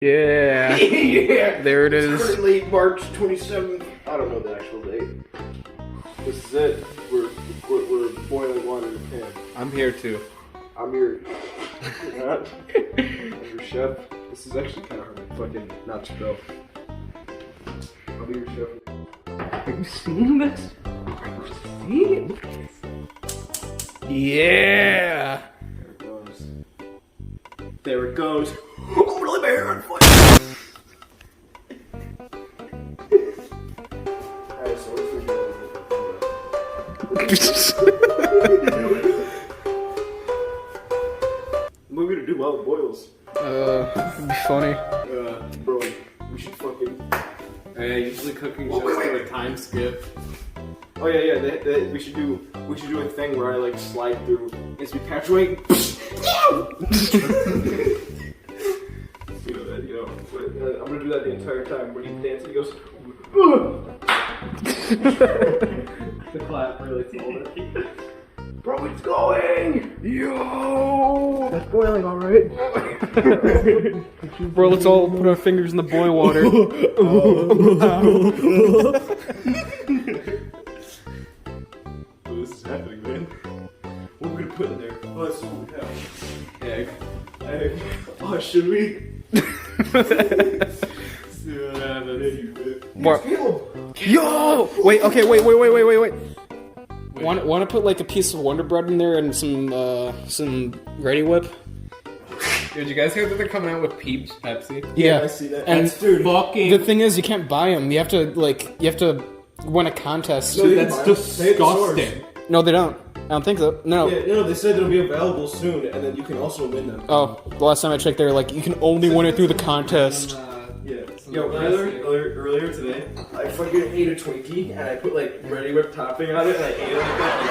Yeah. Yeah. There it It's is. currently March 27th. I don't know the actual date. This is it. We're boiling water in the pan. I'm here too. I'm your chef. This is actually kind of hard to fucking not spill. I'll be your chef. Are you seeing this? Are you seeing this? Yeah. There it goes. There it goes. Oh, really, my hair on fire. Alright, so let's what are we gonna do while it boils? It'd be funny. Bro, we should fucking. Usually cooking shows do a time skip. Oh yeah, we should do a thing where I like slide through as we perpetuate. I'm gonna do that the entire time. When he dances, he goes. The clap really sold it. Bro, it's going! Yo. That's boiling, alright. Bro, let's all put our fingers in the boil water. Oh, this is happening, man. What are we gonna put in there? Oh, that's what we have. Egg. Egg. Oh, should we? See what happens. What? Caleb! Yo! Wait. Want to put like a piece of Wonder Bread in there and some Ready Whip? Did you guys hear that they're coming out with Peeps Pepsi? Yeah. I see that. And dude. Fucking. the thing is, you can't buy them. You have to win a contest. No, That's disgusting. No, they don't. I don't think so. No. Yeah, no, they said it'll be available soon, and then you can also win them. Oh, the last time I checked, they were like, you can only win it through the contest. Yeah. Yo, earlier today, I fucking ate a Twinkie, and I put like Ready Whip topping on it, and I ate it like that,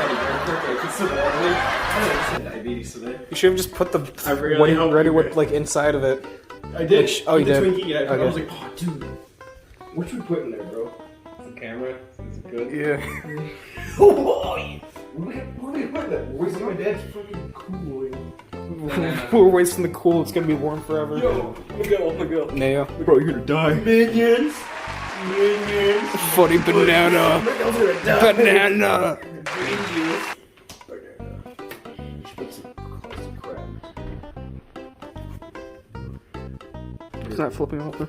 and I put some water in it. I had diabetes today. You should have just put the forgot Ready Whip like inside of it. I did. Oh, you the did? Twinkie, yeah. I Okay. was like, oh, dude. What you put in there, bro? The camera is good. Yeah. Oh, what are we putting there? Where's my dad's fucking cooling? We're wasting the cool. It's gonna be warm forever. Yo, Miguel. Neo. Bro, you're gonna die. Minions. Funny banana. Miguel's gonna die. Banana. Minions. Okay, put some crap. It's not flipping over.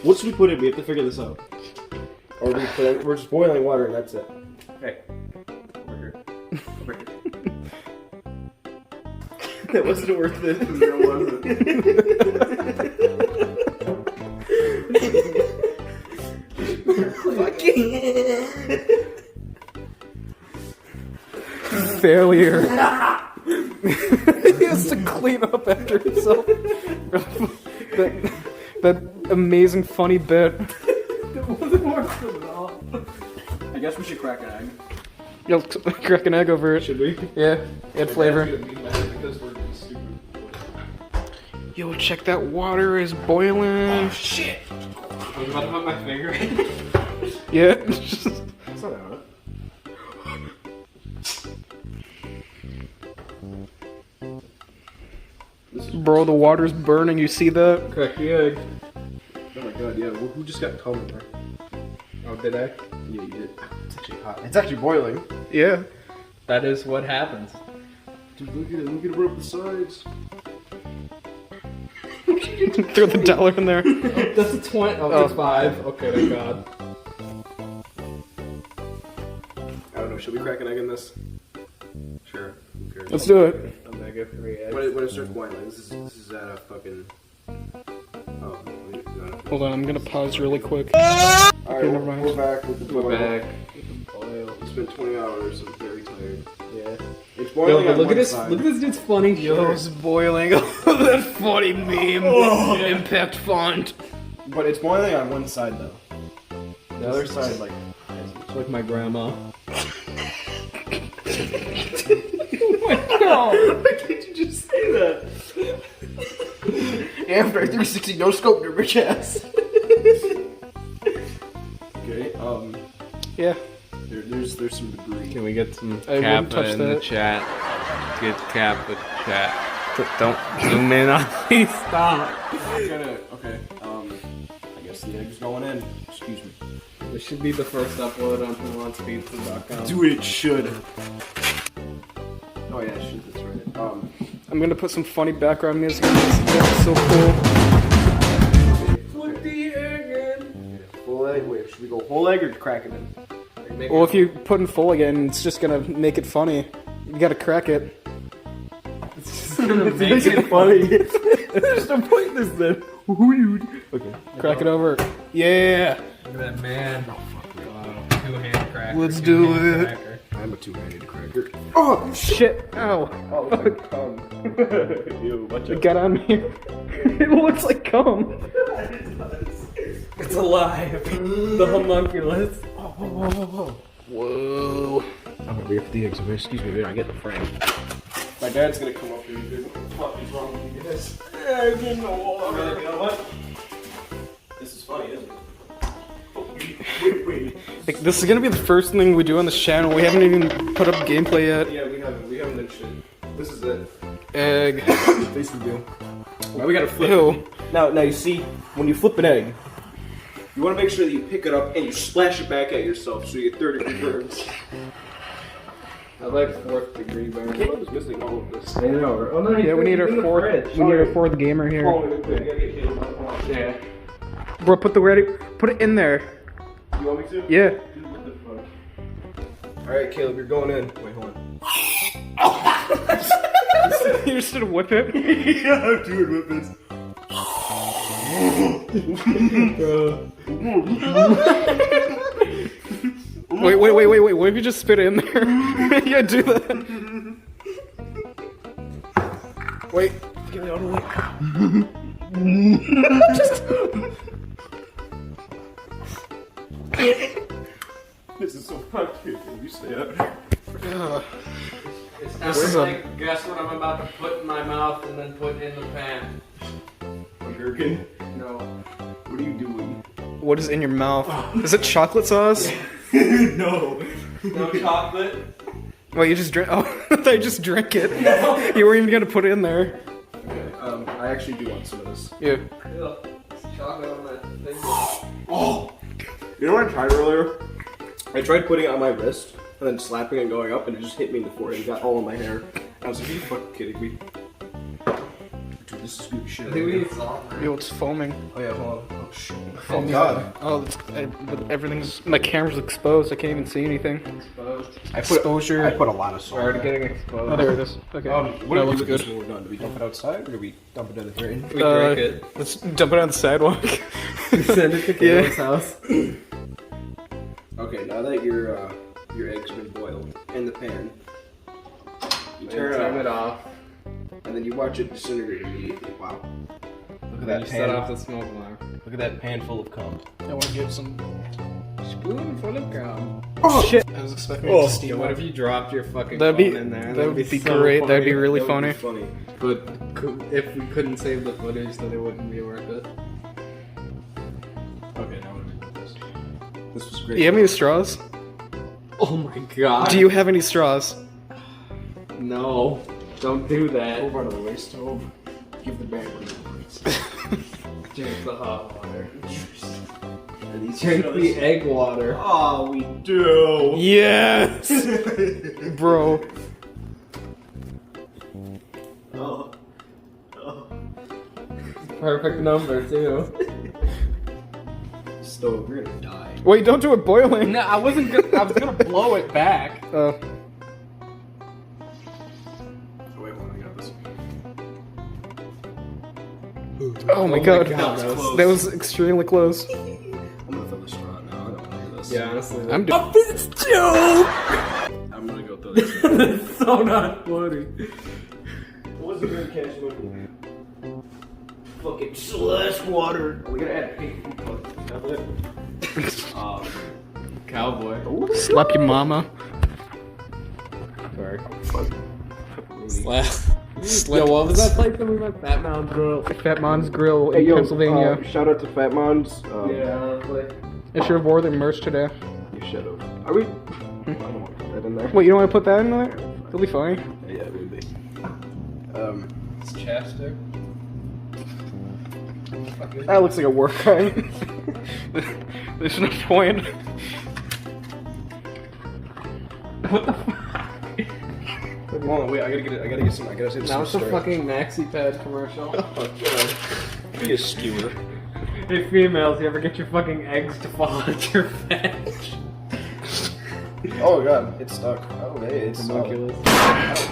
What should we put in? We have to figure this out. Or we're just boiling water and that's it. Hey. Over here. That wasn't worth it. No, wasn't. Failure. He has to clean up after himself. that amazing funny bit. I guess we should crack an egg. You'll crack an egg over it. Should we? Yeah, add flavor. Because we're stupid. Yo, check that water is boiling. Shit! I was about to put my finger in. Yeah. It's not out. Bro, the water's burning. You see that? Crack the egg. Oh my god, yeah. Who just got cum in there? Oh, did I? Yeah, you did. It's actually hot. It's actually boiling. Yeah. That is what happens. Dude, look at it. Look at it rub the sides. Throw the dollar in there. That's a 20. Oh, that's 5. Okay, thank God. I don't know. Should we crack an egg in this? Sure. Who cares? Let's do it. Omega-3 eggs. When it starts boiling, this is at a fucking. Oh, wait, no. Hold on, I'm gonna pause really quick. Alright, never mind. we're back with the boil. We're back. It's been 20 hours. I'm very tired. Yeah. It's Yo, boiling. but on look at one this. side. Look at this dude's funny Yo, shirt. it's boiling. That funny meme. Impact font. But it's boiling on one side though. The other side, like. It's like my grandma. No. Why can't you just say that? After 360 no scope your bitch ass. Okay, Yeah. there's some debris. Can we get some I wouldn't Kappa touch in the that. chat? Get Kappa chat. Don't zoom in on me. Stop. Okay. I guess the egg's going in. Excuse me. This should be the first upload on whowantspizza.com. Dude, it should. Oh yeah, shit, that's right. I'm gonna put some funny background music on this. That's so cool. Put the egg in. Full egg. Wait, should we go whole egg or crack it in? Well, if you put in full again, it's just gonna make it funny. You gotta crack it. It's gonna make it funny. There's no point in this then. Okay. Crack it over. Yeah. Look at that man. Two-hand cracker. Let's do two-hand it. cracker. I'm a two-handed cracker. Oh shit! Ow! Oh, it's like cum. Ew, watch It got on me. It looks like cum. It's alive. The homunculus. Whoa! I'm gonna wait for the eggs. Excuse me, I get the frame. My dad's gonna come up here and be like, what the fuck is wrong with you guys? Egg in the water. You know what? This is funny, isn't it? Wait. Like, this is gonna be the first thing we do on this channel. We haven't even put up gameplay yet. Yeah, we haven't done shit. This is it. Egg. Face reveal. Now we gotta flip Ew. it. Now you see, when you flip an egg, you wanna make sure that you pick it up and you splash it back at yourself so you get 30-degree burns. I like 4th degree burn. Caleb is missing all of this. I know. Oh no, Yeah, we need our fourth. We need our fourth gamer here. Yeah. Bro, put it in there. You want me to? Yeah. What the fuck? Alright, Caleb, you're going in. Wait, hold on. You just gonna whip it. Yeah, dude, whip this. Wait. What if you just spit it in there? Yeah, do that. Wait. Get it out of the way. This is so fucked, dude. You stay up. It's This is like, guess what I'm about to put in my mouth and then put in the pan. A gherkin? No. What are you doing? What is in your mouth? Is it chocolate sauce? No. No chocolate? Well, you just drink. Oh, I thought you just drink it. You weren't even gonna put it in there. Okay, I actually do want some of this. Yeah. Ew. It's chocolate on that thing. Oh! You know what I tried earlier? I tried putting it on my wrist and then slapping it and going up, and it just hit me in the forehead and got all in my hair. I was like, are you fucking kidding me? Dude, this is good shit. I think we need salt. Yo, it's foaming. Oh yeah, hold on. Oh shit. Oh God. Oh, everything's. My camera's exposed. I can't even see anything. Exposed. Exposure. I put a lot of salt. We're already getting exposed. Oh, there it is. Okay. What that do we looks do with this good. when we're done? Do we dump it outside or do we dump it in the drain? We drink it. Let's dump it on the sidewalk. Send it to Caleb's house. Okay, now that your eggs have been boiled in the pan, you turn it off, and then you watch it disintegrate immediately. Wow. Look at Then you that set pan. off the smoke alarm. Look at that pan full of cum. I want to give some. Spoonful of gum. Oh shit! I was expecting it to Yo, steam what up. if you dropped your fucking That'd be phone in there? that would be so great. funny. That'd be really That would be funny. funny. But if we couldn't save the footage, then it wouldn't be worth it. Okay, now what do we do with this? This was great. Do you have any straws? Oh my god. Do you have any straws? No. Don't do that. Over on the waste stove. Give the band one. Drink the hot water. Drink Drink the egg water. Oh, we do. Yes, bro. Oh. Perfect number too. Stove, you're gonna die. Wait, don't do it boiling. No, I wasn't gonna. I was gonna blow it back. Oh, wait, hold on, I got this. Oh my god, God, that was that was extremely close. I'm gonna throw the straw now. I don't want to hear this. Yeah, honestly, I'm doing. I'm gonna go throw this. that's so not funny. What was the good catch looking? Fucking slush water. Are we gonna add pink food colour? Cowboy. Slap your mama. Sorry. Slap. Yo, what was that place that we went? Fat Mound Grill. Fat Mon's Grill in Pennsylvania. Shout out to Fat Mons. Yeah, honestly. I should have wore their merch today. You should have. Are we? I don't want to put that in there. Wait, you don't want to put that in there? It'll be funny. Yeah, it would be. It's chapstick. That looks like a work crime. There's no point. What the fuck? Hold on, wait, I gotta get some, I gotta say this. Now it's a fucking Maxi Pad commercial. Oh, God. Be a skewer. Hey females, you ever get your fucking eggs to fall out your veg? Oh, God, it's stuck. Oh, hey, it's Homunculus.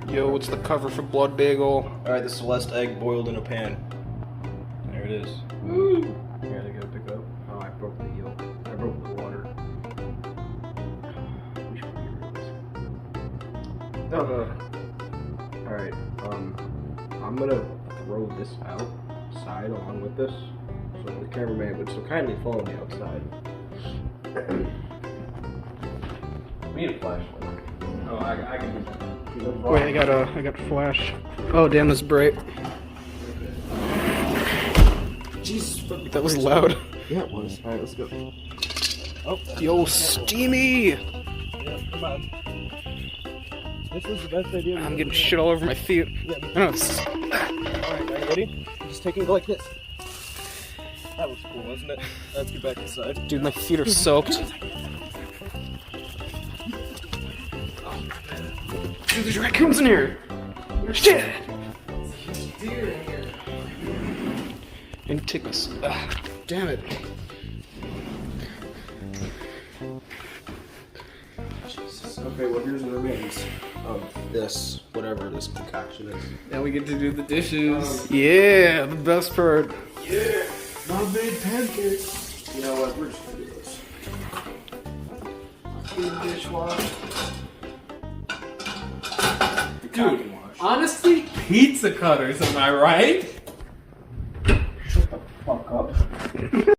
Yo, what's the cover for Blood Bagel? Alright, the Celeste egg boiled in a pan. There it is. Woo! Here, I gotta pick up. Oh, I broke the yolk. I broke the water. We should be Alright, I'm gonna throw this outside along with this. So the cameraman would so kindly follow me outside. We need a flashlight. Oh, I can do that. Wait, I got flash. Oh damn, that's bright. Jesus, That was loud. yeah, it was. Alright, let's go. Oh, Yo, steamy! yeah, come on. This was the best idea. I'm getting shit all over my feet. I know it's. Alright, are you ready? Just taking it like this. That was cool, wasn't it? Let's get back inside. Dude, my feet are soaked. Dude, there's raccoons in here! Shit! Deer in here. And take this. Damn it. Jesus. Okay, well here's the remains of this, whatever this concoction is. Now we get to do the dishes. Yeah, the best part. Yeah! Mom made pancakes! You know what, we're just gonna do this. Dishwash. Dude, honestly, pizza cutters, am I right? Fuck up.